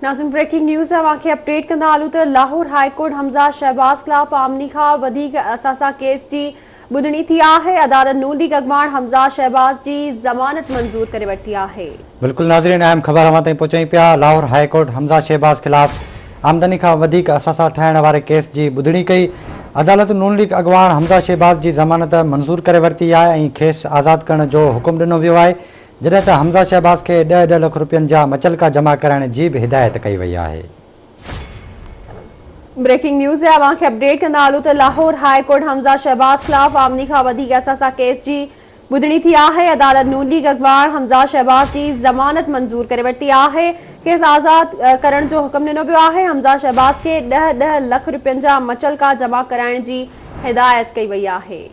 Nazim breaking news है update कंदा हलूं त लाहौर हाई कोर्ट हमज़ा शहबाज खिलाफ आमनी खां वधीक असासा केस जी ॿुधणी थी आहे। अदालत नून लीग अॻवान हमज़ा शहबाज जी ज़मानत मंज़ूर करे वरिती आहे। बिल्कुल नाज़रीन, अहम ख़बर अवां ताईं पहुचाई पिया। लाहौर हाई कोर्ट हमज़ा शहबाज खिलाफ आमदनी खां वधीक असासा ठाहिण वारे केस जी ॿुधणी कई। अदालत नून लीग अॻवान हमज़ा शहबाज जी ज़मानत मंज़ूर करे वरिती आहे ऐं खेसि आज़ादु करण जो हुकुम ॾिनो वियो आहे, जॾहिं त हमज़ा शहबाज खे 10 लख रुपयनि जा मचलका जमा कराइण जी बि हिदायत कई वई आहे। ब्रेकिंग न्यूज़ है अपडेट कंदा हलूं त लाहौर हाई कोर्ट हमज़ा शहबाज खिलाफ आमनी खां वधीक असासा केस जी ॿुधणी थी आहे। अदालत नून लीग अॻवान हमज़ा शहबाज जी ज़मानत मंज़ूर करे वरिती आहे। केस आज़ादु करण जो हुकुम ॾिनो वियो आहे। हमज़ा शहबाज खे 10 लख रुपयनि जा मचलका जमा कराइण जी हिदायत कई वई आहे।